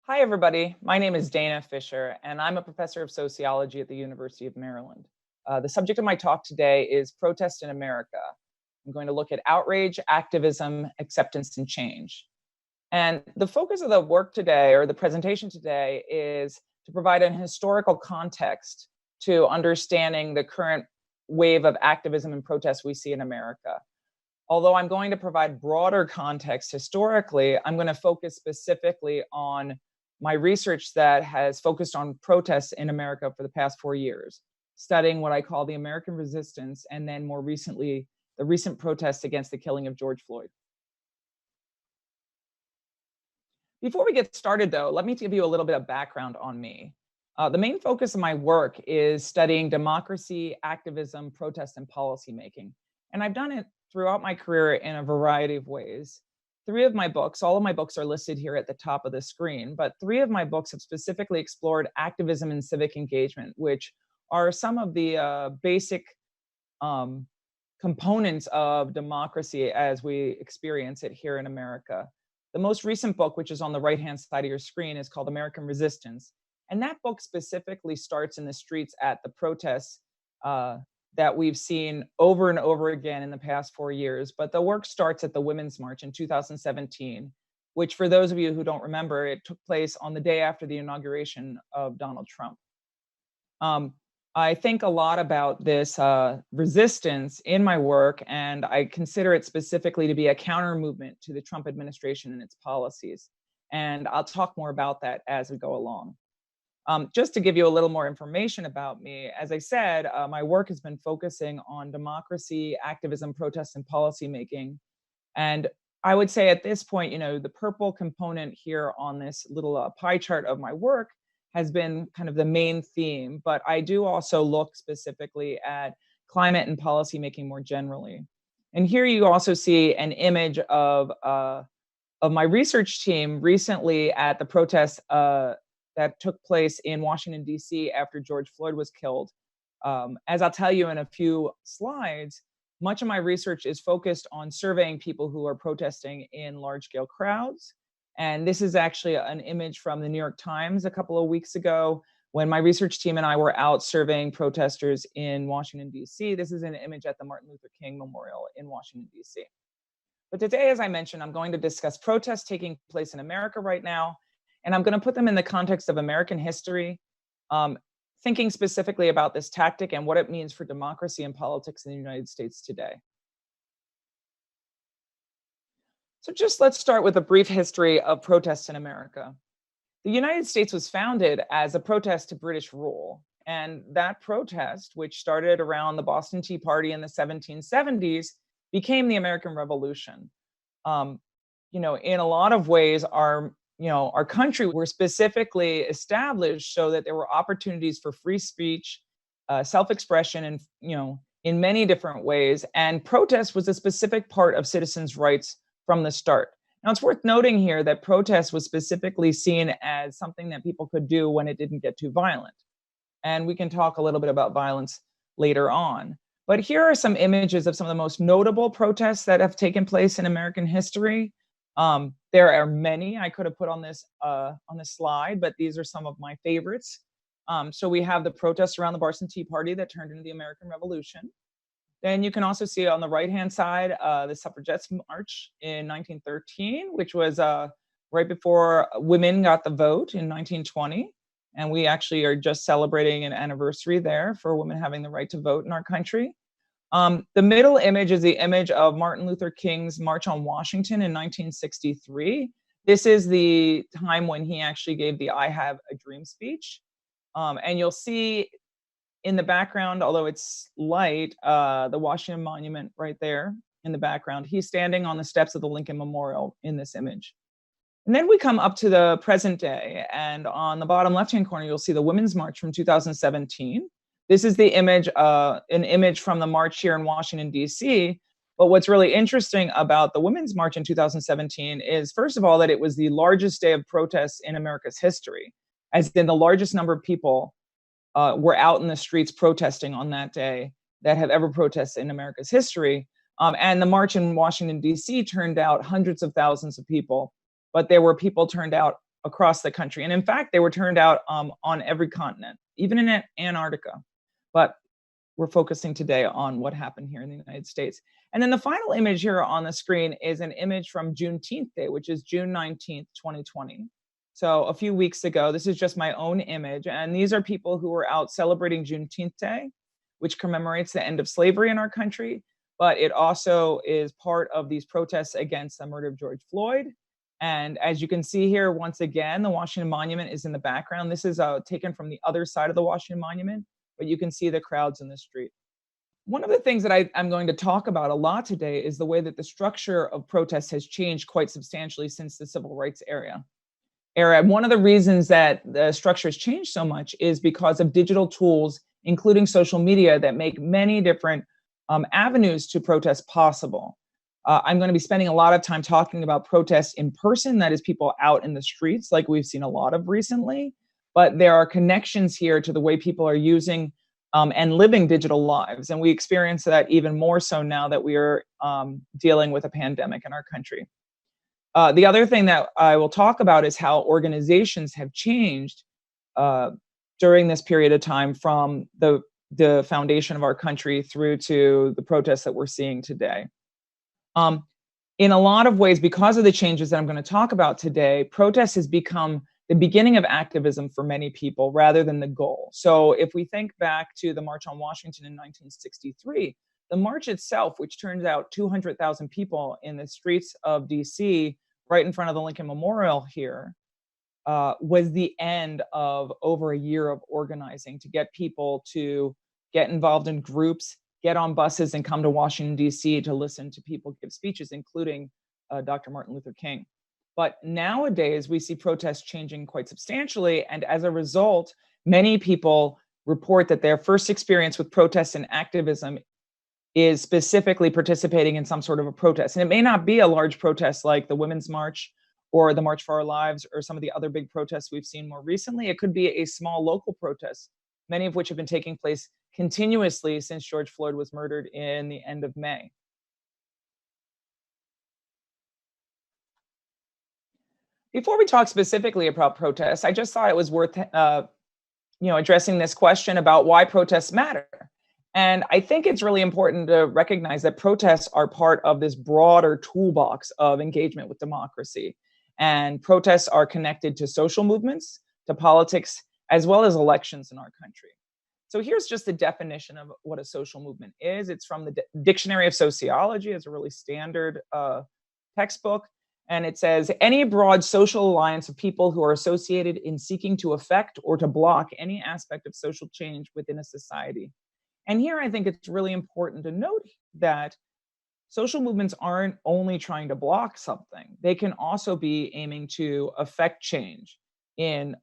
Hi, everybody. My name is Dana Fisher, and I'm a professor of sociology at the University of Maryland. The subject of my talk today is protest in America. I'm going to look at outrage, activism, acceptance, and change. And the focus of the work today, or the presentation today, is to provide an historical context to understanding the current wave of activism and protest we see in America. Although I'm going to provide broader context historically, I'm going to focus specifically on my research that has focused on protests in America for the past 4 years, studying what I call the American resistance, and then more recently, the recent protests against the killing of George Floyd. Before we get started, though, let me give you a little bit of background on me. The main focus of my work is studying democracy, activism, protest, and policymaking. And I've done it throughout my career in a variety of ways. Three of my books, all of my books are listed here at the top of the screen, but three of my books have specifically explored activism and civic engagement, which are some of the basic components of democracy as we experience it here in America. The most recent book, which is on the right-hand side of your screen, is called American Resistance. And that book specifically starts in the streets at the protests that we've seen over and over again in the past 4 years. But the work starts at the Women's March in 2017, which, for those of you who don't remember, it took place on the day after the inauguration of Donald Trump. I think a lot about this resistance in my work, and I consider it specifically to be a counter movement to the Trump administration and its policies. And I'll talk more about that as we go along. Just to give you a little more information about me, as I said, my work has been focusing on democracy, activism, protest, and policymaking. And I would say at this point, the purple component here on this little pie chart of my work has been kind of the main theme, but I do also look specifically at climate and policymaking more generally. And here you also see an image of my research team recently at the protests that took place in Washington, D.C. after George Floyd was killed. As I'll tell you in a few slides, much of my research is focused on surveying people who are protesting in large-scale crowds. And this is actually an image from the New York Times a couple of weeks ago when my research team and I were out surveying protesters in Washington, D.C. This is an image at the Martin Luther King Memorial in Washington, D.C. But today, as I mentioned, I'm going to discuss protests taking place in America right now. And I'm going to put them in the context of American history, thinking specifically about this tactic and what it means for democracy and politics in the United States today. So let's start with a brief history of protests in America. The United States was founded as a protest to British rule. And that protest, which started around the Boston Tea Party in the 1770s, became the American Revolution. In a lot of ways, our country were specifically established so that there were opportunities for free speech, self-expression, and in many different ways. And protest was a specific part of citizens' rights from the start. Now, it's worth noting here that protest was specifically seen as something that people could do when it didn't get too violent. And we can talk a little bit about violence later on. But here are some images of some of the most notable protests that have taken place in American history. There are many I could have put on this slide, but these are some of my favorites. So we have the protests around the Boston Tea Party that turned into the American Revolution. Then you can also see on the right-hand side, the Suffragettes March in 1913, which was right before women got the vote in 1920. And we actually are just celebrating an anniversary there for women having the right to vote in our country. The middle image is the image of Martin Luther King's March on Washington in 1963. This is the time when he actually gave the I Have a Dream speech. And you'll see in the background, although it's light, the Washington Monument right there in the background. He's standing on the steps of the Lincoln Memorial in this image. And then we come up to the present day, and on the bottom left-hand corner, you'll see the Women's March from 2017. This is the image, an image from the march here in Washington, D.C. But what's really interesting about the Women's March in 2017 is, first of all, that it was the largest day of protests in America's history, as in the largest number of people were out in the streets protesting on that day that have ever protested in America's history. And the march in Washington, D.C. turned out hundreds of thousands of people, but there were people turned out across the country. And in fact, they were turned out on every continent, even in Antarctica. But we're focusing today on what happened here in the United States. And then the final image here on the screen is an image from Juneteenth Day, which is June 19th, 2020. So a few weeks ago, this is just my own image. And these are people who were out celebrating Juneteenth Day, which commemorates the end of slavery in our country. But it also is part of these protests against the murder of George Floyd. And as you can see here, once again, the Washington Monument is in the background. This is taken from the other side of the Washington Monument, but you can see the crowds in the street. One of the things that I'm going to talk about a lot today is the way that the structure of protests has changed quite substantially since the civil rights era. And one of the reasons that the structure has changed so much is because of digital tools, including social media, that make many different avenues to protest possible. I'm going to be spending a lot of time talking about protests in person, that is, people out in the streets, like we've seen a lot of recently. But there are connections here to the way people are using and living digital lives. And we experience that even more so now that we are dealing with a pandemic in our country. The other thing that I will talk about is how organizations have changed during this period of time, from the foundation of our country through to the protests that we're seeing today. In a lot of ways, because of the changes that I'm going to talk about today, protest has become the beginning of activism for many people rather than the goal. So if we think back to the March on Washington in 1963, the march itself, which turns out 200,000 people in the streets of DC, right in front of the Lincoln Memorial here, was the end of over a year of organizing to get people to get involved in groups, get on buses, and come to Washington, D.C. to listen to people give speeches, including Dr. Martin Luther King. But nowadays, we see protests changing quite substantially. And as a result, many people report that their first experience with protests and activism is specifically participating in some sort of a protest. And it may not be a large protest like the Women's March or the March for Our Lives or some of the other big protests we've seen more recently. It could be a small local protest, many of which have been taking place continuously since George Floyd was murdered in the end of May. Before we talk specifically about protests, I just thought it was worth addressing this question about why protests matter. And I think it's really important to recognize that protests are part of this broader toolbox of engagement with democracy. And protests are connected to social movements, to politics, as well as elections in our country. So here's just the definition of what a social movement is. It's from the Dictionary of Sociology. It's a really standard textbook. And it says, any broad social alliance of people who are associated in seeking to affect or to block any aspect of social change within a society. And here I think it's really important to note that social movements aren't only trying to block something. They can also be aiming to affect change in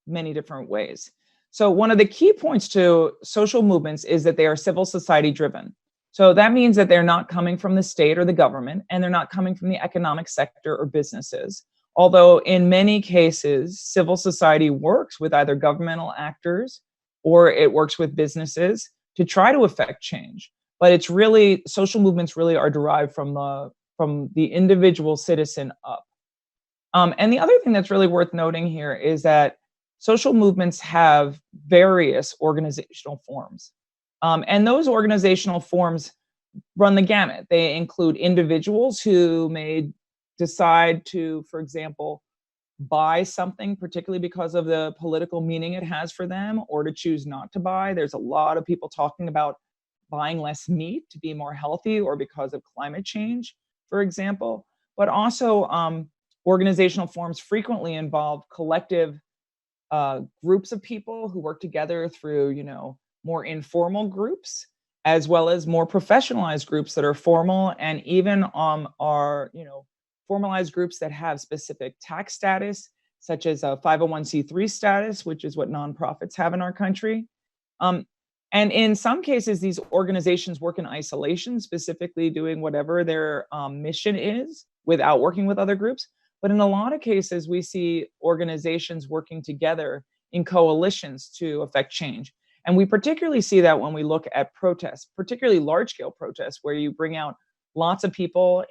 many different ways. So one of the key points to social movements is that they are civil society driven. So that means that they're not coming from the state or the government, and they're not coming from the economic sector or businesses. Although in many cases, civil society works with either governmental actors or it works with businesses to try to affect change. But it's really, social movements really are derived from the individual citizen up. And the other thing that's really worth noting here is that social movements have various organizational forms. And those organizational forms run the gamut. They include individuals who may decide to, for example, buy something, particularly because of the political meaning it has for them, or to choose not to buy. There's a lot of people talking about buying less meat to be more healthy, or because of climate change, for example. But also, organizational forms frequently involve collective groups of people who work together through, more informal groups, as well as more professionalized groups that are formal, and even are, formalized groups that have specific tax status, such as a 501c3 status, which is what nonprofits have in our country. And in some cases, these organizations work in isolation, specifically doing whatever their mission is without working with other groups. But in a lot of cases, we see organizations working together in coalitions to affect change. And we particularly see that when we look at protests, particularly large-scale protests, where you bring out lots of people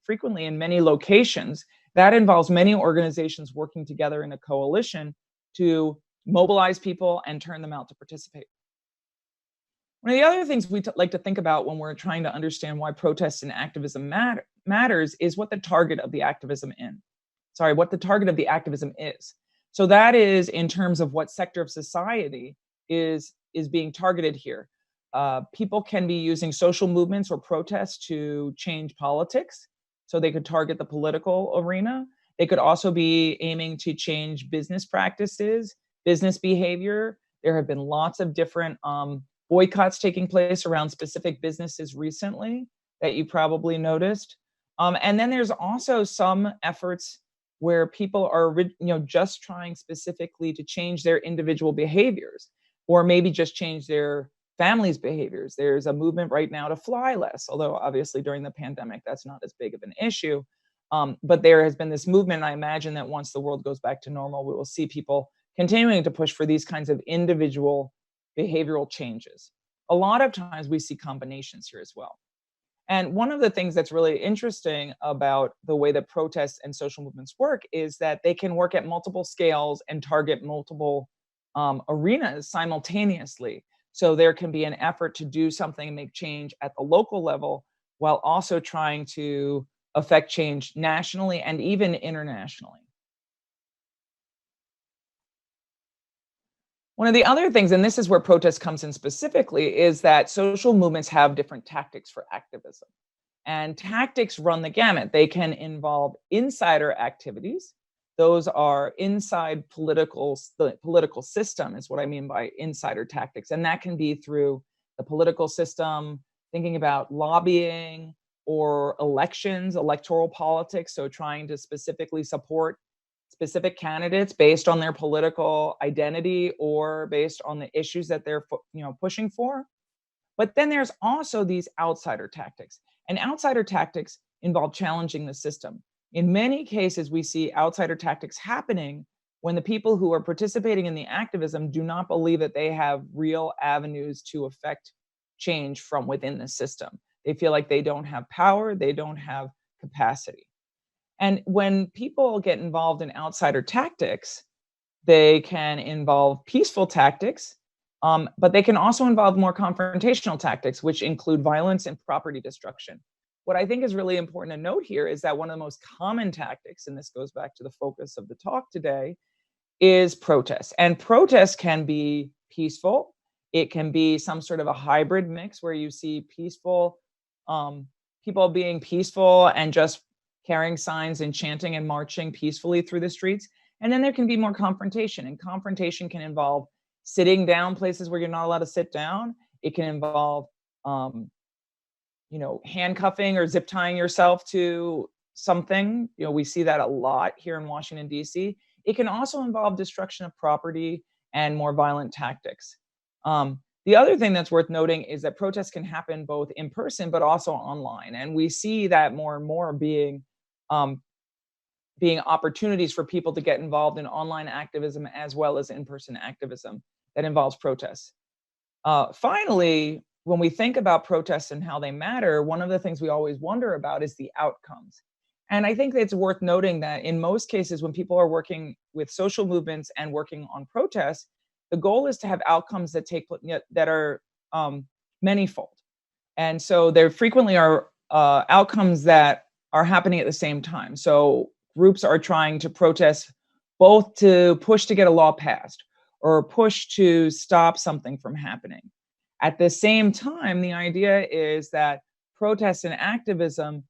frequently in many locations, That involves many organizations working together in a coalition to mobilize people and turn them out to participate. One of the other things we like to think about when we're trying to understand why protests and activism matters is what the target of the what the target of the activism is. So that is in terms of what sector of society is being targeted here. People can be using social movements or protests to change politics. So they could target the political arena. They could also be aiming to change business practices, business behavior. There have been lots of different boycotts taking place around specific businesses recently that you probably noticed. And then there's also some efforts where people are just trying specifically to change their individual behaviors, or maybe just change their families' behaviors. There's a movement right now to fly less, although obviously during the pandemic, that's not as big of an issue. But there has been this movement, and I imagine that once the world goes back to normal, we will see people continuing to push for these kinds of individual behavioral changes. A lot of times we see combinations here as well. And one of the things that's really interesting about the way that protests and social movements work is that they can work at multiple scales and target multiple arenas simultaneously. So there can be an effort to do something and make change at the local level while also trying to affect change nationally and even internationally. One of the other things, and this is where protest comes in specifically, is that social movements have different tactics for activism. And tactics run the gamut. They can involve insider activities. Those are inside the political system is what I mean by insider tactics. And that can be through the political system, thinking about lobbying or elections, electoral politics. So trying to specifically support specific candidates based on their political identity or based on the issues that they're pushing for. But then there's also these outsider tactics. And outsider tactics involve challenging the system. In many cases, we see outsider tactics happening when the people who are participating in the activism do not believe that they have real avenues to affect change from within the system. They feel like they don't have power, they don't have capacity. And when people get involved in outsider tactics, they can involve peaceful tactics, but they can also involve more confrontational tactics, which include violence and property destruction. What I think is really important to note here is that one of the most common tactics, and this goes back to the focus of the talk today, is protests. And protests can be peaceful. It can be some sort of a hybrid mix where you see peaceful people being peaceful and just carrying signs and chanting and marching peacefully through the streets. And then there can be more confrontation. And confrontation can involve sitting down places where you're not allowed to sit down. It can involve, handcuffing or zip tying yourself to something. We see that a lot here in Washington, D.C. It can also involve destruction of property and more violent tactics. The other thing that's worth noting is that protests can happen both in person but also online. And we see that more and more being opportunities for people to get involved in online activism as well as in-person activism that involves protests. Finally, when we think about protests and how they matter, one of the things we always wonder about is the outcomes. And I think it's worth noting that in most cases, when people are working with social movements and working on protests, the goal is to have outcomes that are manyfold. And so there frequently are outcomes that are happening at the same time. So groups are trying to protest both to push to get a law passed or push to stop something from happening. At the same time, the idea is that protest and activism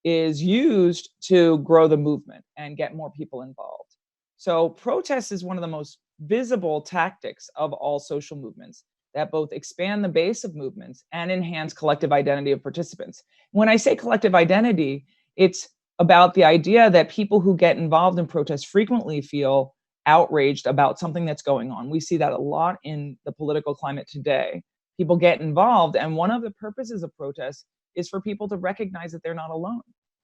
is used to grow the movement and get more people involved. So protest is one of the most visible tactics of all social movements that both expand the base of movements and enhance collective identity of participants. When I say collective identity, it's about the idea that people who get involved in protests frequently feel outraged about something that's going on. We see that a lot in the political climate today. People get involved, and one of the purposes of protests is for people to recognize that they're not alone.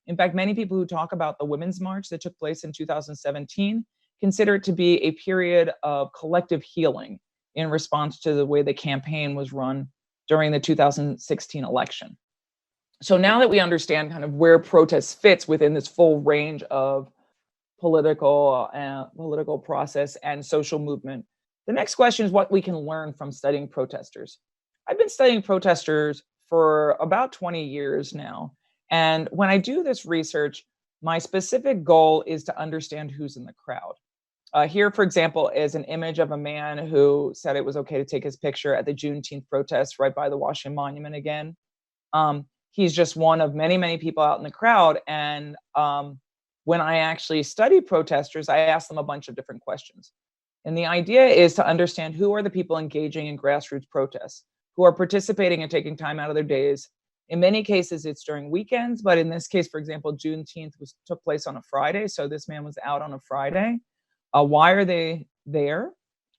In fact, many people who talk about the Women's March that took place in 2017 consider it to be a period of collective healing in response to the way the campaign was run during the 2016 election. So now that we understand kind of where protest fits within this full range of political process and social movement. The next question is what we can learn from studying protesters. I've been studying protesters for about 20 years now. And when I do this research, my specific goal is to understand who's in the crowd. Here, for example, is an image of a man who said it was okay to take his picture at the Juneteenth protests right by the Washington Monument again. He's just one of many, many people out in the crowd. And when I actually study protesters, I ask them a bunch of different questions. And the idea is to understand who are the people engaging in grassroots protests, who are participating and taking time out of their days. In many cases, it's during weekends, but in this case, for example, Juneteenth took place on a Friday, so this man was out on a Friday. Why are they there?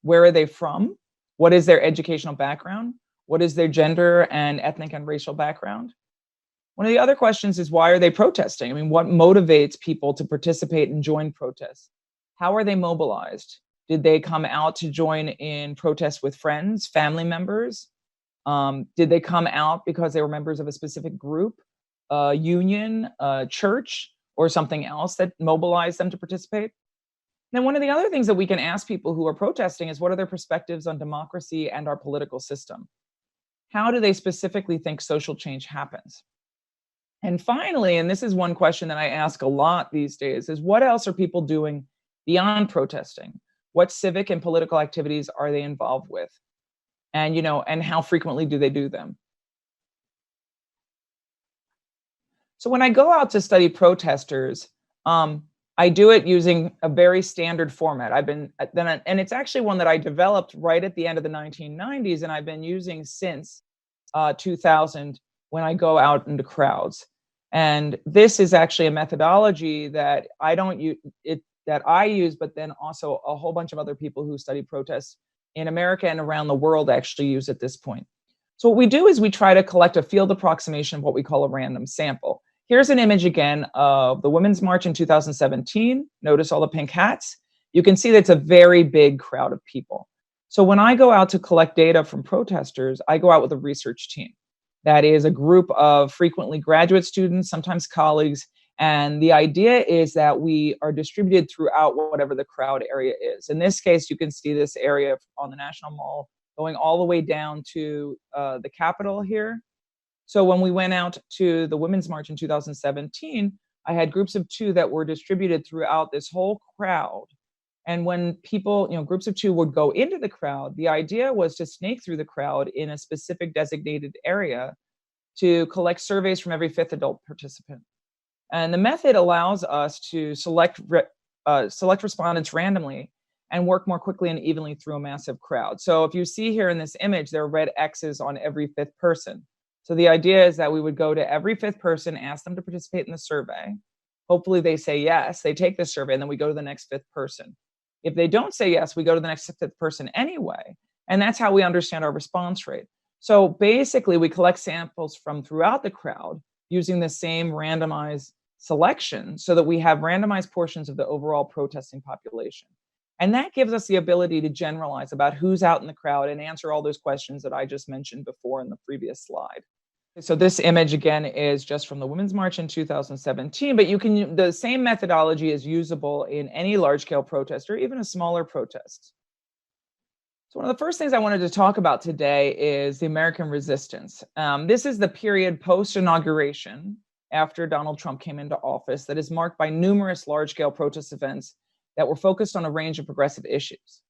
Where are they from? What is their educational background? What is their gender and ethnic and racial background? One of the other questions is why are they protesting? I mean, what motivates people to participate and join protests? How are they mobilized? Did they come out to join in protests with friends, family members? Did they come out because they were members of a specific group, union, church, or something else that mobilized them to participate? Then one of the other things that we can ask people who are protesting is what are their perspectives on democracy and our political system? How do they specifically think social change happens? And finally, and this is one question that I ask a lot these days, is what else are people doing beyond protesting? What civic and political activities are they involved with? And, and how frequently do they do them? So when I go out to study protesters, I do it using a very standard format. And it's actually one that I developed right at the end of the 1990s, and I've been using since 2000 when I go out into crowds. And this is actually a methodology that I don't use that I use, but then also a whole bunch of other people who study protests in America and around the world actually use at this point. So what we do is we try to collect a field approximation of what we call a random sample. Here's an image again of the Women's March in 2017. Notice all the pink hats. You can see that it's a very big crowd of people. So when I go out to collect data from protesters, I go out with a research team. That is a group of frequently graduate students, sometimes colleagues. And the idea is that we are distributed throughout whatever the crowd area is. In this case, you can see this area on the National Mall going all the way down to the Capitol here. So when we went out to the Women's March in 2017, I had groups of two that were distributed throughout this whole crowd. And when people, groups of two would go into the crowd, the idea was to snake through the crowd in a specific designated area to collect surveys from every fifth adult participant. And the method allows us to select respondents randomly and work more quickly and evenly through a massive crowd. So if you see here in this image, there are red X's on every fifth person. So the idea is that we would go to every fifth person, ask them to participate in the survey. Hopefully they say yes, they take the survey, and then we go to the next fifth person. If they don't say yes, we go to the next fifth person anyway. And that's how we understand our response rate. So basically, we collect samples from throughout the crowd using the same randomized selection so that we have randomized portions of the overall protesting population. And that gives us the ability to generalize about who's out in the crowd and answer all those questions that I just mentioned before in the previous slide. So this image again is just from the Women's March in 2017, but the same methodology is usable in any large-scale protest or even a smaller protest. So one of the first things I wanted to talk about today is the American resistance. This is the period post-inauguration after Donald Trump came into office that is marked by numerous large-scale protest events that were focused on a range of progressive issues.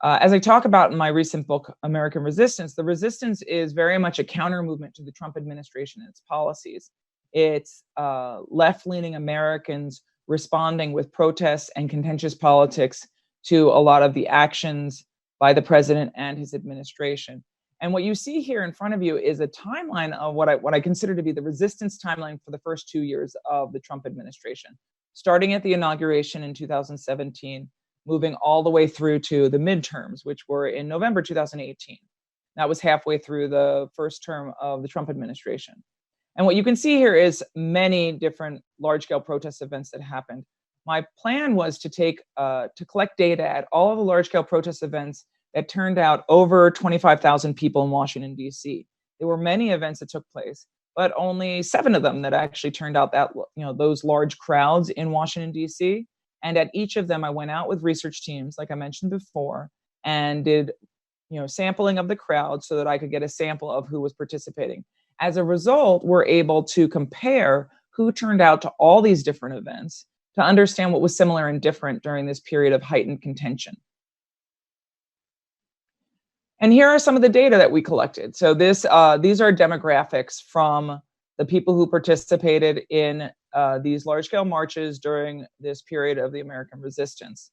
As I talk about in my recent book, American Resistance, the resistance is very much a counter movement to the Trump administration and its policies. It's left-leaning Americans responding with protests and contentious politics to a lot of the actions by the president and his administration. And what you see here in front of you is a timeline of what I consider to be the resistance timeline for the first 2 years of the Trump administration, starting at the inauguration in 2017, moving all the way through to the midterms, which were in November 2018. That was halfway through the first term of the Trump administration. And what you can see here is many different large-scale protest events that happened. My plan was to collect data at all of the large-scale protest events that turned out over 25,000 people in Washington, D.C. There were many events that took place, but only 7 of them that actually turned out that, those large crowds in Washington, D.C. And at each of them, I went out with research teams, like I mentioned before, and did sampling of the crowd so that I could get a sample of who was participating. As a result, we're able to compare who turned out to all these different events to understand what was similar and different during this period of heightened contention. And here are some of the data that we collected. So these are demographics from the people who participated in these large-scale marches during this period of the American resistance.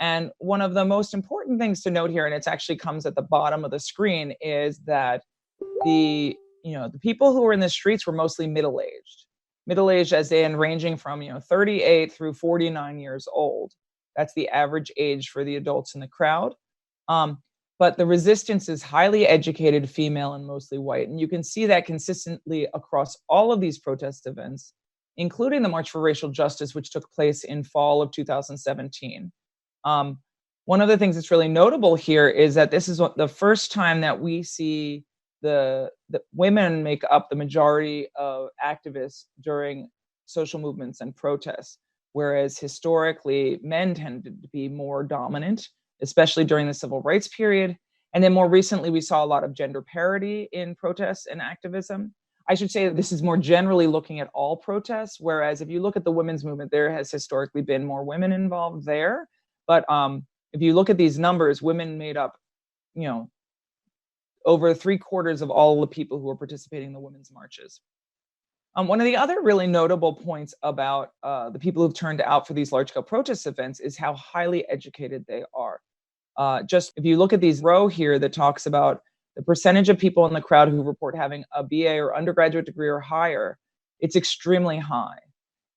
And one of the most important things to note here, and it actually comes at the bottom of the screen, is that the people who were in the streets were mostly middle-aged. Middle-aged as in ranging from 38 through 49 years old. That's the average age for the adults in the crowd. But the resistance is highly educated, female, and mostly white. And you can see that consistently across all of these protest events, including the March for Racial Justice, which took place in fall of 2017. One of the things that's really notable here is that this is the first time that we see the women make up the majority of activists during social movements and protests, whereas historically men tended to be more dominant, especially during the civil rights period. And then more recently, we saw a lot of gender parity in protests and activism. I should say that this is more generally looking at all protests, whereas if you look at the women's movement, there has historically been more women involved there. But if you look at these numbers, women made up, over 3/4 of all the people who were participating in the women's marches. One of the other really notable points about the people who've turned out for these large-scale protest events is how highly educated they are. Just if you look at these row here that talks about the percentage of people in the crowd who report having a BA or undergraduate degree or higher, it's extremely high.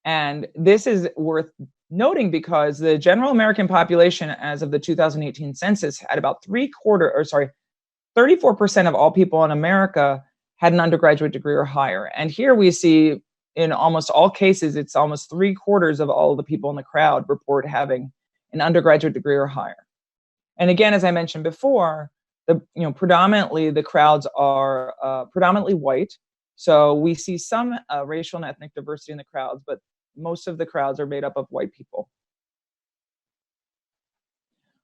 And this is worth noting because the general American population as of the 2018 census had about 34% of all people in America had an undergraduate degree or higher. And here we see in almost all cases, it's almost 3/4 of all of the people in the crowd report having an undergraduate degree or higher. And again, as I mentioned before, predominantly the crowds are predominantly white. So we see some racial and ethnic diversity in the crowds, but most of the crowds are made up of white people.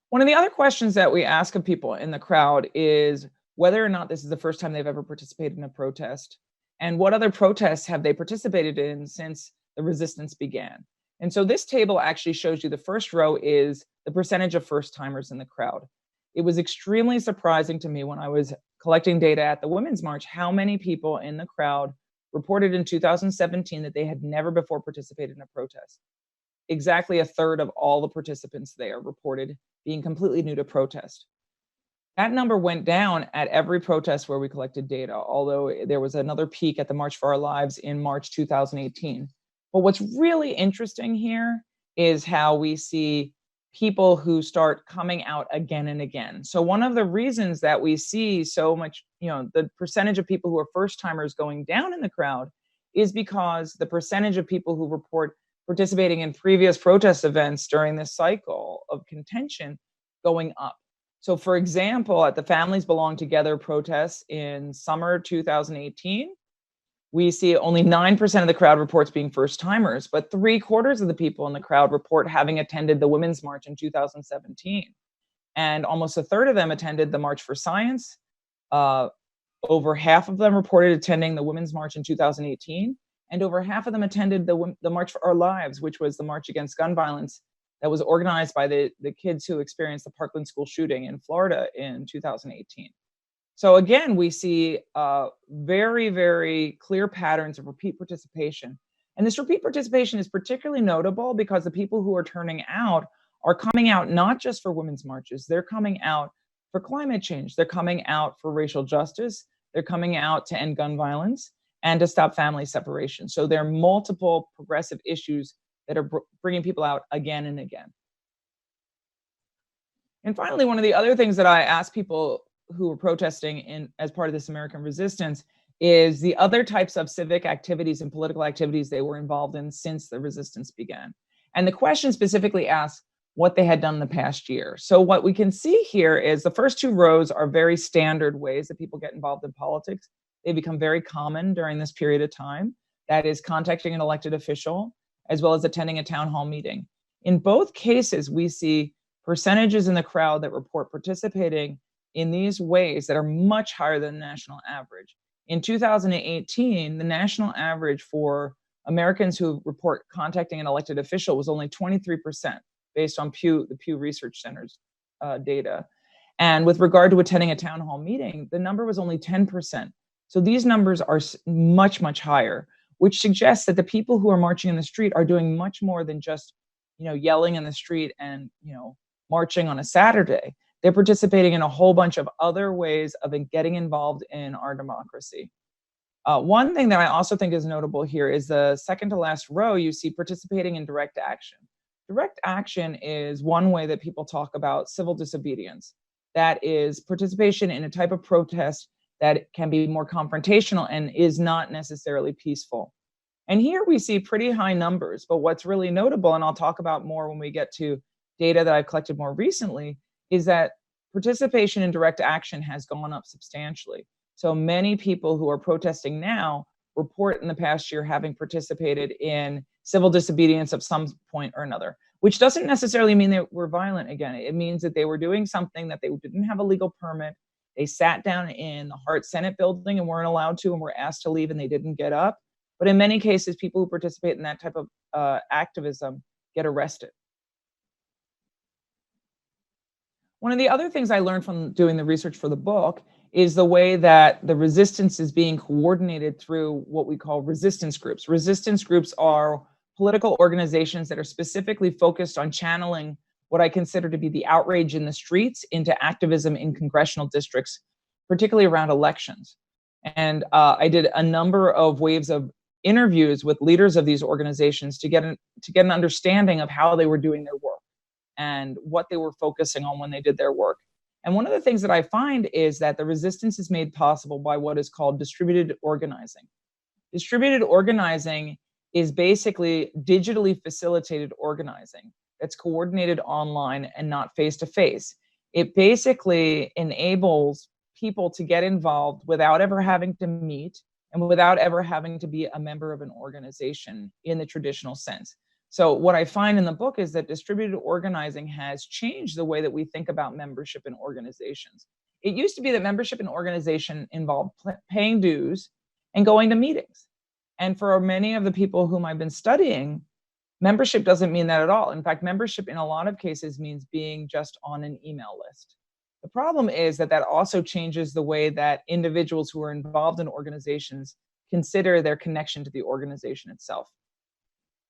One of the other questions that we ask of people in the crowd is whether or not this is the first time they've ever participated in a protest, and what other protests have they participated in since the resistance began. And so this table actually shows you the first row is the percentage of first-timers in the crowd. It was extremely surprising to me when I was collecting data at the Women's March how many people in the crowd reported in 2017 that they had never before participated in a protest. Exactly 1/3 of all the participants there reported being completely new to protest. That number went down at every protest where we collected data, although there was another peak at the March for Our Lives in March 2018. But what's really interesting here is how we see people who start coming out again and again. So one of the reasons that we see so much, the percentage of people who are first-timers going down in the crowd is because the percentage of people who report participating in previous protest events during this cycle of contention going up. So for example, at the Families Belong Together protests in summer 2018, we see only 9% of the crowd reports being first-timers, but 3/4 of the people in the crowd report having attended the Women's March in 2017. And almost 1/3 of them attended the March for Science. Over half of them reported attending the Women's March in 2018, and over half of them attended the March for Our Lives, which was the march against gun violence that was organized by the kids who experienced the Parkland school shooting in Florida in 2018. So again, we see very, very clear patterns of repeat participation. And this repeat participation is particularly notable because the people who are turning out are coming out not just for women's marches, they're coming out for climate change, they're coming out for racial justice, they're coming out to end gun violence and to stop family separation. So there are multiple progressive issues that are bringing people out again and again. And finally, one of the other things that I ask people who were protesting as part of this American resistance is the other types of civic activities and political activities they were involved in since the resistance began. And the question specifically asks what they had done in the past year. So what we can see here is the first 2 rows are very standard ways that people get involved in politics. They become very common during this period of time. That is contacting an elected official, as well as attending a town hall meeting. In both cases, we see percentages in the crowd that report participating in these ways that are much higher than the national average. In 2018, the national average for Americans who report contacting an elected official was only 23%, based on the Pew Research Center's data. And with regard to attending a town hall meeting, the number was only 10%. So these numbers are much, much higher, which suggests that the people who are marching in the street are doing much more than just, yelling in the street and, marching on a Saturday. They're participating in a whole bunch of other ways of getting involved in our democracy. One thing that I also think is notable here is the second to last row, you see participating in direct action. Direct action is one way that people talk about civil disobedience. That is participation in a type of protest that can be more confrontational and is not necessarily peaceful. And here we see pretty high numbers, but what's really notable, and I'll talk about more when we get to data that I've collected more recently, is that participation in direct action has gone up substantially. So many people who are protesting now report in the past year having participated in civil disobedience of some point or another, which doesn't necessarily mean they were violent again. It means that they were doing something that they didn't have a legal permit. They sat down in the Hart Senate building and weren't allowed to and were asked to leave and they didn't get up. But in many cases, people who participate in that type of activism get arrested. One of the other things I learned from doing the research for the book is the way that the resistance is being coordinated through what we call resistance groups. Resistance groups are political organizations that are specifically focused on channeling what I consider to be the outrage in the streets into activism in congressional districts, particularly around elections. And I did a number of waves of interviews with leaders of these organizations to get an understanding of how they were doing their work and what they were focusing on when they did their work. And one of the things that I find is that the resistance is made possible by what is called distributed organizing. Distributed organizing is basically digitally facilitated organizing that's coordinated online and not face-to-face. It basically enables people to get involved without ever having to meet and without ever having to be a member of an organization in the traditional sense. So what I find in the book is that distributed organizing has changed the way that we think about membership in organizations. It used to be that membership in organization involved paying dues and going to meetings. And for many of the people whom I've been studying, membership doesn't mean that at all. In fact, membership in a lot of cases means being just on an email list. The problem is that that also changes the way that individuals who are involved in organizations consider their connection to the organization itself.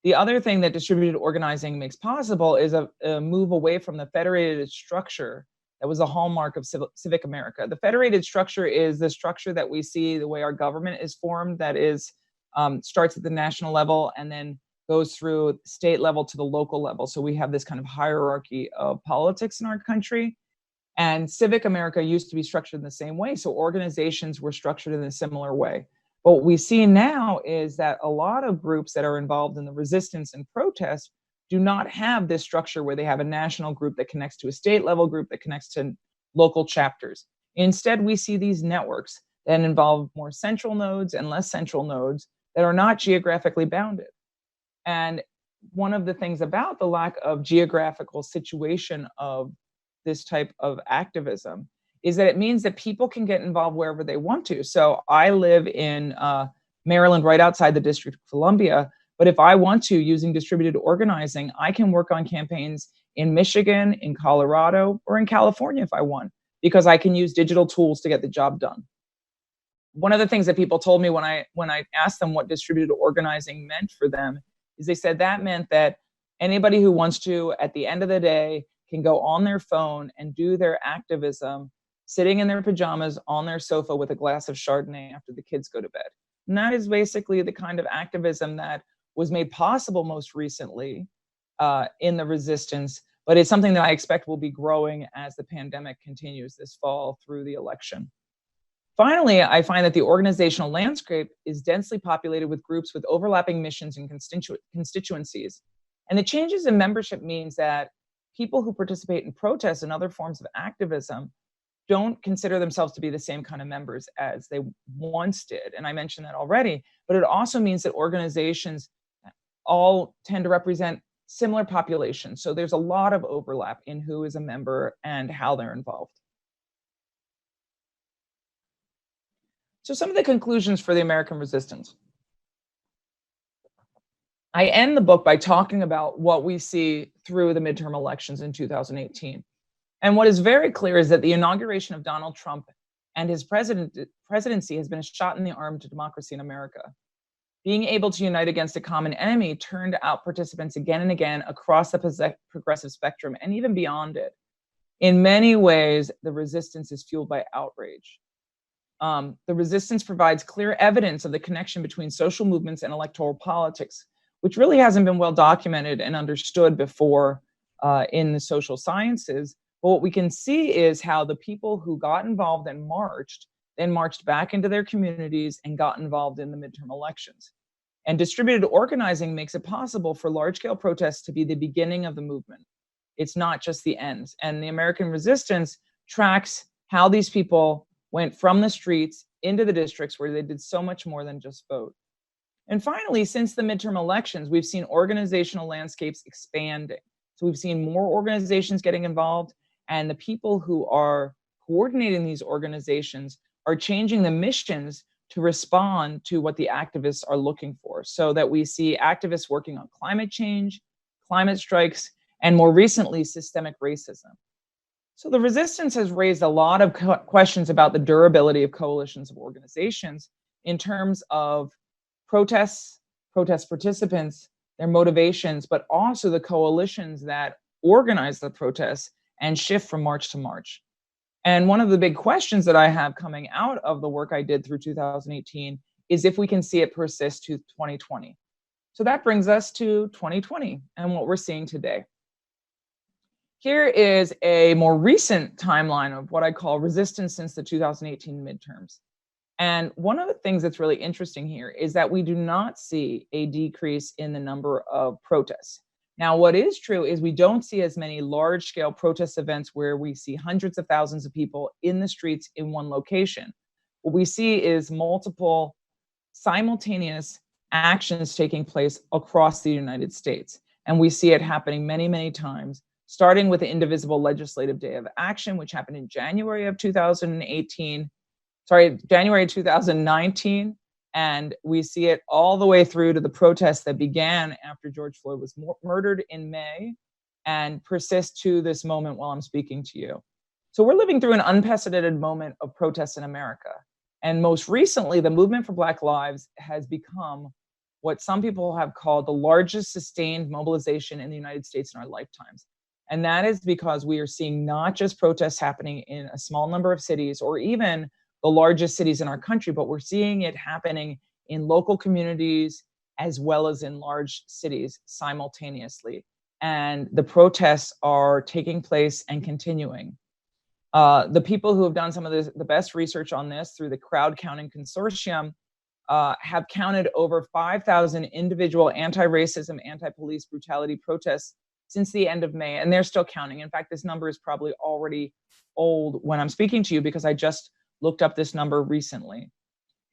The other thing that distributed organizing makes possible is a move away from the federated structure that was a hallmark of Civic America. The federated structure is the structure that we see the way our government is formed, that is, starts at the national level and then goes through state level to the local level. So we have this kind of hierarchy of politics in our country. And Civic America used to be structured in the same way. So organizations were structured in a similar way. But what we see now is that a lot of groups that are involved in the resistance and protest do not have this structure where they have a national group that connects to a state level group that connects to local chapters. Instead, we see these networks that involve more central nodes and less central nodes that are not geographically bounded. And one of the things about the lack of geographical situation of this type of activism is that it means that people can get involved wherever they want to. So I live in Maryland, right outside the District of Columbia, but if I want to, using distributed organizing, I can work on campaigns in Michigan, in Colorado, or in California if I want, because I can use digital tools to get the job done. One of the things that people told me when I asked them what distributed organizing meant for them is they said that meant that anybody who wants to, at the end of the day, can go on their phone and do their activism sitting in their pajamas on their sofa with a glass of Chardonnay after the kids go to bed. And that is basically the kind of activism that was made possible most recently in the resistance, but it's something that I expect will be growing as the pandemic continues this fall through the election. Finally, I find that the organizational landscape is densely populated with groups with overlapping missions and constituencies. And the changes in membership means that people who participate in protests and other forms of activism don't consider themselves to be the same kind of members as they once did. And I mentioned that already, but it also means that organizations all tend to represent similar populations. So there's a lot of overlap in who is a member and how they're involved. So some of the conclusions for the American resistance. I end the book by talking about what we see through the midterm elections in 2018. And what is very clear is that the inauguration of Donald Trump and his presidency has been a shot in the arm to democracy in America. Being able to unite against a common enemy turned out participants again and again across the progressive spectrum and even beyond it. In many ways, the resistance is fueled by outrage. The resistance provides clear evidence of the connection between social movements and electoral politics, which really hasn't been well documented and understood before in the social sciences. But what we can see is how the people who got involved and marched, then marched back into their communities and got involved in the midterm elections. And distributed organizing makes it possible for large-scale protests to be the beginning of the movement. It's not just the end. And the American resistance tracks how these people went from the streets into the districts where they did so much more than just vote. And finally, since the midterm elections, we've seen organizational landscapes expanding. So we've seen more organizations getting involved, and the people who are coordinating these organizations are changing the missions to respond to what the activists are looking for, so that we see activists working on climate change, climate strikes, and more recently, systemic racism. So the resistance has raised a lot of questions about the durability of coalitions of organizations in terms of protests, protest participants, their motivations, but also the coalitions that organize the protests and shift from march to march. And one of the big questions that I have coming out of the work I did through 2018 is if we can see it persist to 2020. So that brings us to 2020 and what we're seeing today. Here is a more recent timeline of what I call resistance since the 2018 midterms. And one of the things that's really interesting here is that we do not see a decrease in the number of protests. Now, what is true is we don't see as many large-scale protest events where we see hundreds of thousands of people in the streets in one location. What we see is multiple simultaneous actions taking place across the United States. And we see it happening many, many times, starting with the Indivisible Legislative Day of Action, which happened in January 2019, and we see it all the way through to the protests that began after George Floyd was murdered in May and persist to this moment while I'm speaking to you. So we're living through an unprecedented moment of protests in America. And most recently, the movement for Black Lives has become what some people have called the largest sustained mobilization in the United States in our lifetimes. And that is because we are seeing not just protests happening in a small number of cities or even the largest cities in our country, but we're seeing it happening in local communities as well as in large cities simultaneously. And the protests are taking place and continuing. The people who have done some of the best research on this through the Crowd Counting Consortium have counted over 5,000 individual anti-racism, anti-police brutality protests since the end of May, and they're still counting. In fact, this number is probably already old when I'm speaking to you because I just looked up this number recently.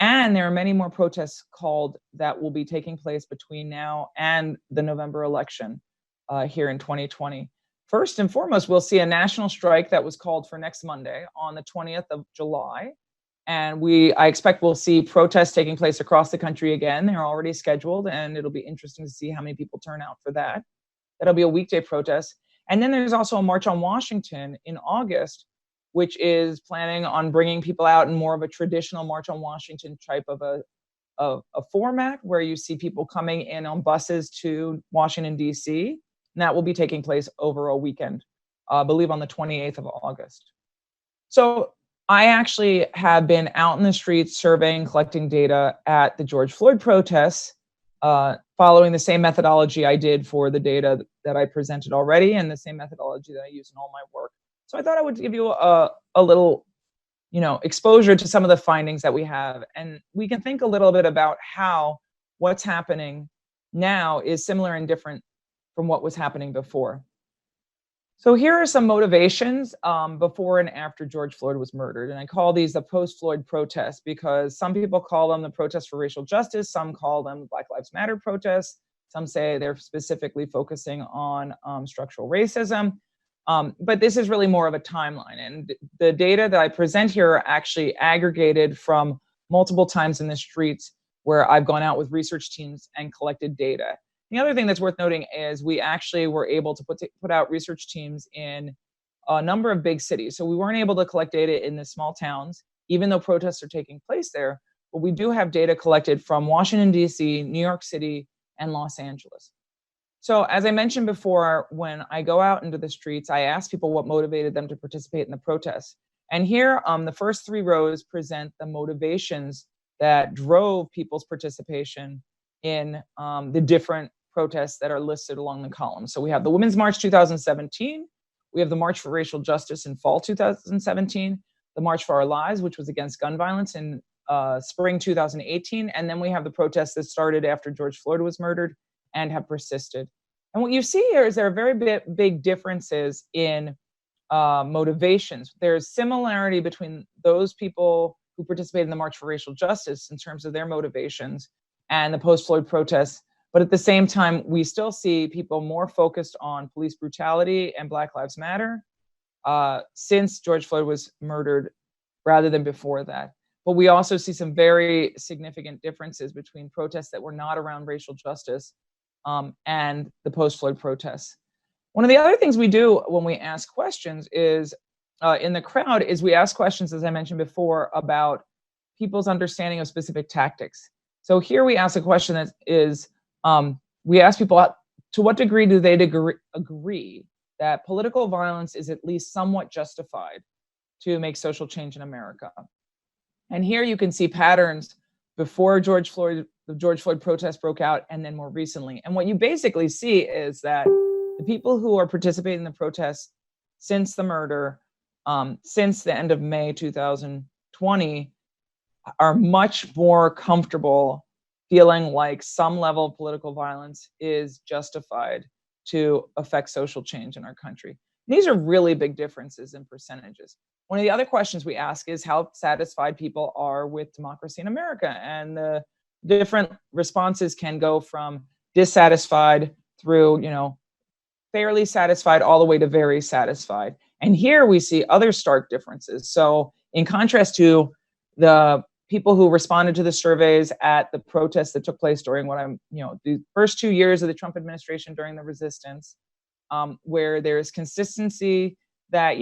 And there are many more protests called that will be taking place between now and the November election here in 2020. First and foremost, we'll see a national strike that was called for next Monday on the 20th of July. And I expect we'll see protests taking place across the country again. They're already scheduled, and it'll be interesting to see how many people turn out for that. That'll be a weekday protest. And then there's also a March on Washington in August, which is planning on bringing people out in more of a traditional March on Washington type of a format where you see people coming in on buses to Washington, D.C. And that will be taking place over a weekend, I believe on the 28th of August. So I actually have been out in the streets surveying, collecting data at the George Floyd protests, following the same methodology I did for the data that I presented already and the same methodology that I use in all my work. So I thought I would give you a little, exposure to some of the findings that we have. And we can think a little bit about how what's happening now is similar and different from what was happening before. So here are some motivations before and after George Floyd was murdered. And I call these the post-Floyd protests because some people call them the protests for racial justice. Some call them Black Lives Matter protests. Some say they're specifically focusing on structural racism. But this is really more of a timeline. And the data that I present here are actually aggregated from multiple times in the streets where I've gone out with research teams and collected data. The other thing that's worth noting is we actually were able to put out research teams in a number of big cities. So we weren't able to collect data in the small towns, even though protests are taking place there. But we do have data collected from Washington, D.C., New York City, and Los Angeles. So as I mentioned before, when I go out into the streets, I ask people what motivated them to participate in the protests. And here, the first 3 rows present the motivations that drove people's participation in the different protests that are listed along the column. So we have the Women's March 2017, we have the March for Racial Justice in fall 2017, the March for Our Lives, which was against gun violence in spring 2018, and then we have the protests that started after George Floyd was murdered and have persisted. And what you see here is there are very big differences in motivations. There's similarity between those people who participated in the March for Racial Justice in terms of their motivations and the post-Floyd protests. But at the same time, we still see people more focused on police brutality and Black Lives Matter since George Floyd was murdered rather than before that. But we also see some very significant differences between protests that were not around racial justice and the post-Floyd protests. One of the other things we do when we ask questions is, in the crowd, is we ask questions, as I mentioned before, about people's understanding of specific tactics. So here we ask a question that is, we ask people, to what degree do they agree that political violence is at least somewhat justified to make social change in America? And here you can see patterns before the George Floyd protest broke out, and then more recently. And what you basically see is that the people who are participating in the protests since the murder, since the end of May 2020, are much more comfortable feeling like some level of political violence is justified to affect social change in our country. And these are really big differences in percentages. One of the other questions we ask is how satisfied people are with democracy in America. And the different responses can go from dissatisfied through, fairly satisfied all the way to very satisfied. And here we see other stark differences. So in contrast to the people who responded to the surveys at the protests that took place during the first 2 years of the Trump administration during the resistance, where there's consistency that,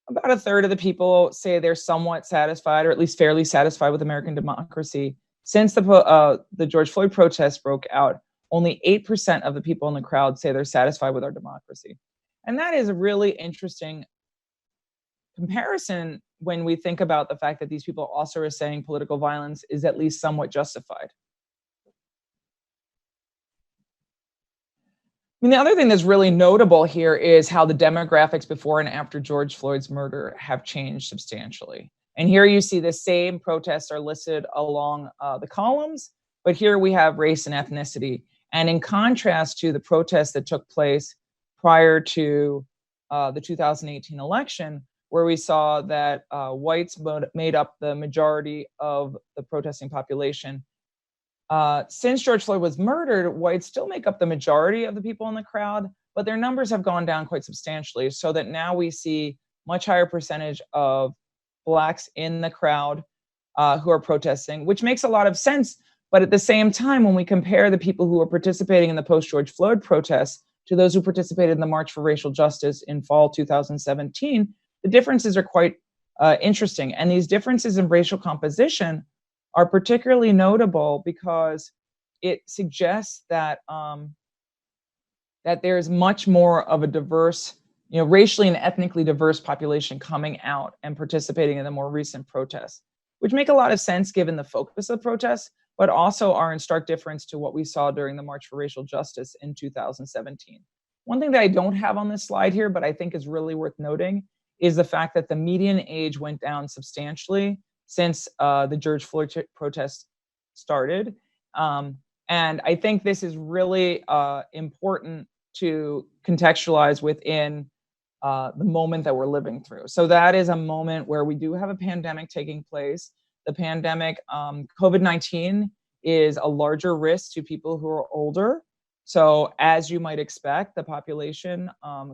about a third of the people say they're somewhat satisfied or at least fairly satisfied with American democracy. Since the George Floyd protests broke out, only 8% of the people in the crowd say they're satisfied with our democracy. And that is a really interesting comparison when we think about the fact that these people also are saying political violence is at least somewhat justified. The other thing that's really notable here is how the demographics before and after George Floyd's murder have changed substantially. And here you see the same protests are listed along the columns, but here we have race and ethnicity. And in contrast to the protests that took place prior to the 2018 election, where we saw that whites made up the majority of the protesting population, since George Floyd was murdered, whites still make up the majority of the people in the crowd, but their numbers have gone down quite substantially, so that now we see much higher percentage of Blacks in the crowd who are protesting, which makes a lot of sense. But at the same time, when we compare the people who are participating in the post-George Floyd protests to those who participated in the March for Racial Justice in fall 2017, the differences are quite interesting. And these differences in racial composition are particularly notable because it suggests that that there's much more of a diverse, racially and ethnically diverse population coming out and participating in the more recent protests, which make a lot of sense given the focus of protests, but also are in stark difference to what we saw during the March for Racial Justice in 2017. One thing that I don't have on this slide here, but I think is really worth noting, is the fact that the median age went down substantially since the George Floyd protests started. And I think this is really important to contextualize within the moment that we're living through. So that is a moment where we do have a pandemic taking place. The pandemic, COVID-19, is a larger risk to people who are older So as you might expect, the population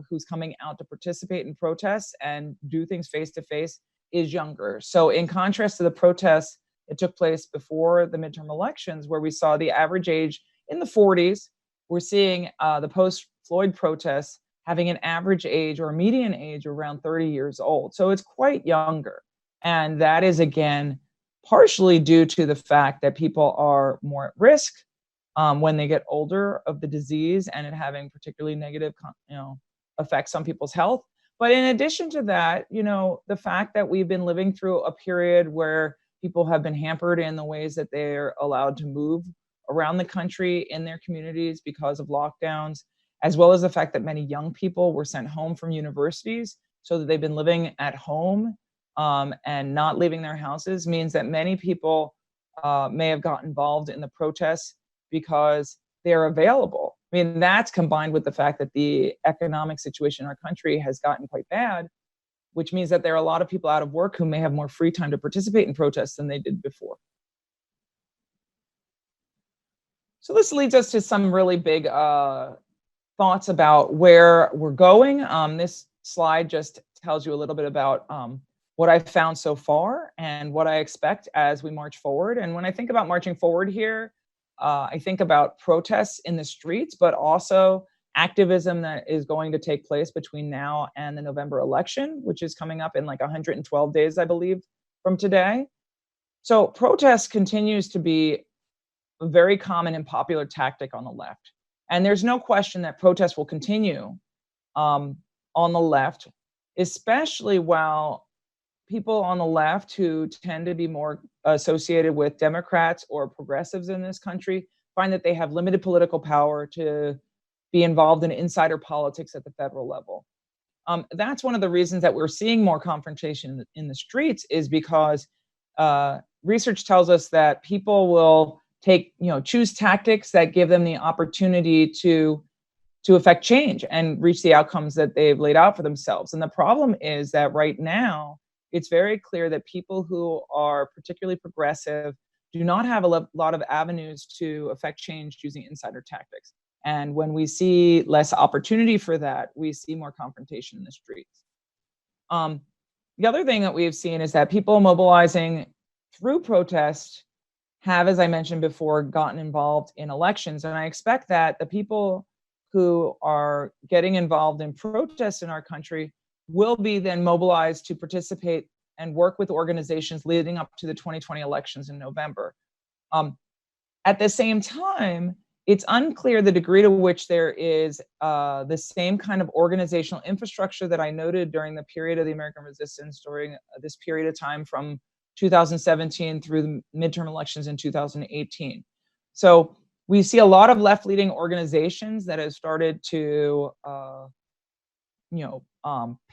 who's coming out to participate in protests and do things face to face is younger. So in contrast to the protests that took place before the midterm elections, where we saw the average age in the 40s, we're seeing the post-Floyd protests having an average age or a median age around 30 years old. So it's quite younger. And that is, again, partially due to the fact that people are more at risk when they get older of the disease and it having particularly negative, effects on people's health. But in addition to that, the fact that we've been living through a period where people have been hampered in the ways that they're allowed to move around the country in their communities because of lockdowns, as well as the fact that many young people were sent home from universities so that they've been living at home and not leaving their houses, means that many people may have got involved in the protests because they're available. I mean, that's combined with the fact that the economic situation in our country has gotten quite bad, which means that there are a lot of people out of work who may have more free time to participate in protests than they did before. So this leads us to some really big thoughts about where we're going. This slide just tells you a little bit about what I've found so far and what I expect as we march forward. And when I think about marching forward here, I think about protests in the streets, but also activism that is going to take place between now and the November election, which is coming up in like 112 days, I believe, from today. So protest continues to be a very common and popular tactic on the left. And there's no question that protests will continue on the left, especially while people on the left who tend to be more associated with Democrats or progressives in this country find that they have limited political power to be involved in insider politics at the federal level. That's one of the reasons that we're seeing more confrontation in the streets, is because research tells us that people will choose tactics that give them the opportunity to affect change and reach the outcomes that they've laid out for themselves. And the problem is that right now, it's very clear that people who are particularly progressive do not have a lot of avenues to affect change using insider tactics. And when we see less opportunity for that, we see more confrontation in the streets. The other thing that we've seen is that people mobilizing through protest have, as I mentioned before, gotten involved in elections. And I expect that the people who are getting involved in protests in our country will be then mobilized to participate and work with organizations leading up to the 2020 elections in November. At the same time, it's unclear the degree to which there is the same kind of organizational infrastructure that I noted during the period of the American resistance, during this period of time from 2017 through the midterm elections in 2018. So we see a lot of left-leaning organizations that have started to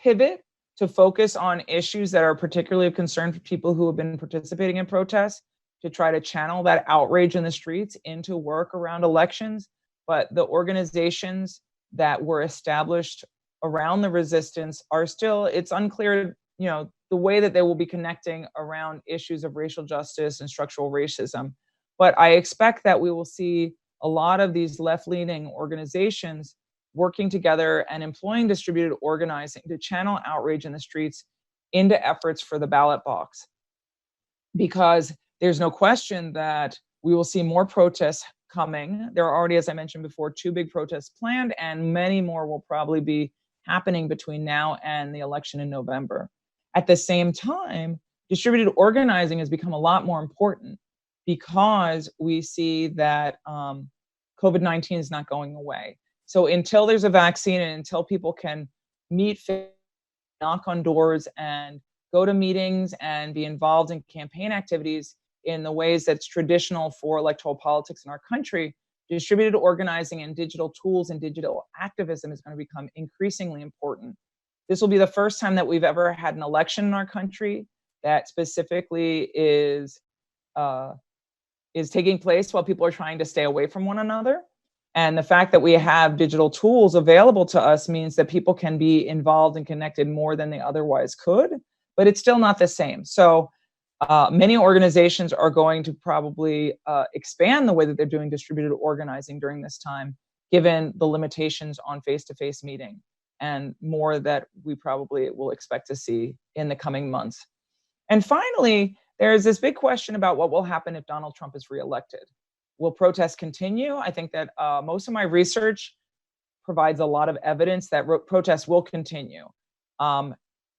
pivot to focus on issues that are particularly of concern for people who have been participating in protests, to try to channel that outrage in the streets into work around elections. But the organizations that were established around the resistance are still, it's unclear, the way that they will be connecting around issues of racial justice and structural racism. But I expect that we will see a lot of these left-leaning organizations working together and employing distributed organizing to channel outrage in the streets into efforts for the ballot box. Because there's no question that we will see more protests coming. There are already, as I mentioned before, 2 big protests planned, and many more will probably be happening between now and the election in November. At the same time, distributed organizing has become a lot more important because we see that COVID-19 is not going away. So until there's a vaccine and until people can meet, knock on doors, and go to meetings and be involved in campaign activities in the ways that's traditional for electoral politics in our country, distributed organizing and digital tools and digital activism is going to become increasingly important. This will be the first time that we've ever had an election in our country that specifically is taking place while people are trying to stay away from one another. And the fact that we have digital tools available to us means that people can be involved and connected more than they otherwise could, but it's still not the same. So many organizations are going to probably expand the way that they're doing distributed organizing during this time given the limitations on face-to-face meeting, and more that we probably will expect to see in the coming months. And finally, there's this big question about what will happen if Donald Trump is reelected. Will protests continue? I think that most of my research provides a lot of evidence that protests will continue. Um,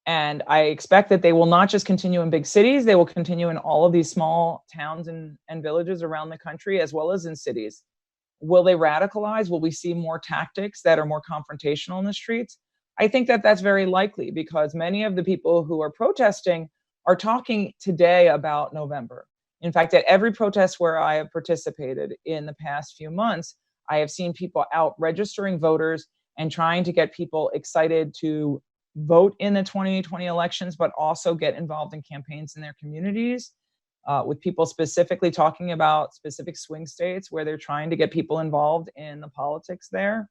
and I expect that they will not just continue in big cities, they will continue in all of these small towns and villages around the country, as well as in cities. Will they radicalize? Will we see more tactics that are more confrontational in the streets? I think that that's very likely, because many of the people who are protesting are talking today about November. In fact, at every protest where I have participated in the past few months, I have seen people out registering voters and trying to get people excited to vote in the 2020 elections, but also get involved in campaigns in their communities, with people specifically talking about specific swing states where they're trying to get people involved in the politics there.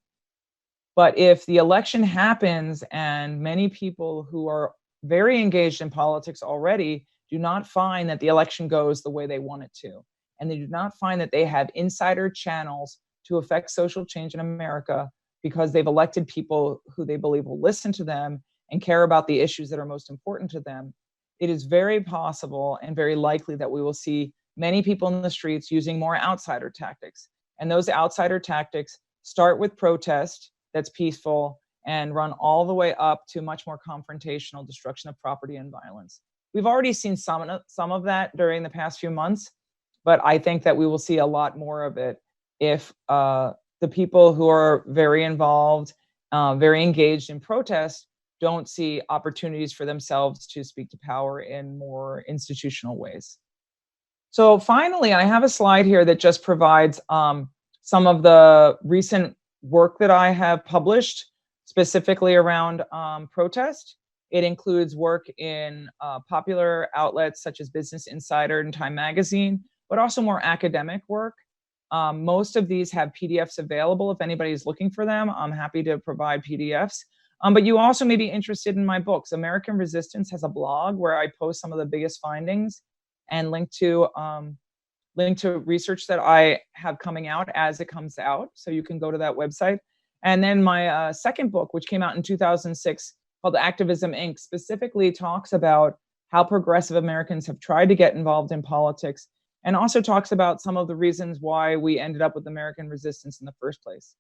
But if the election happens and many people who are very engaged in politics already do not find that the election goes the way they want it to, and they do not find that they have insider channels to affect social change in America because they've elected people who they believe will listen to them and care about the issues that are most important to them, it is very possible and very likely that we will see many people in the streets using more outsider tactics. And those outsider tactics start with protest that's peaceful and run all the way up to much more confrontational destruction of property and violence. We've already seen some of that during the past few months, but I think that we will see a lot more of it if the people who are very involved, very engaged in protest, don't see opportunities for themselves to speak to power in more institutional ways. So finally, I have a slide here that just provides some of the recent work that I have published specifically around protest. It includes work in popular outlets such as Business Insider and Time Magazine, but also more academic work. Most of these have PDFs available. If anybody's looking for them, I'm happy to provide PDFs. But you also may be interested in my books. American Resistance has a blog where I post some of the biggest findings and link to research that I have coming out as it comes out. So you can go to that website. And then my second book, which came out in 2006, called Activism, Inc., specifically talks about how progressive Americans have tried to get involved in politics, and also talks about some of the reasons why we ended up with American resistance in the first place.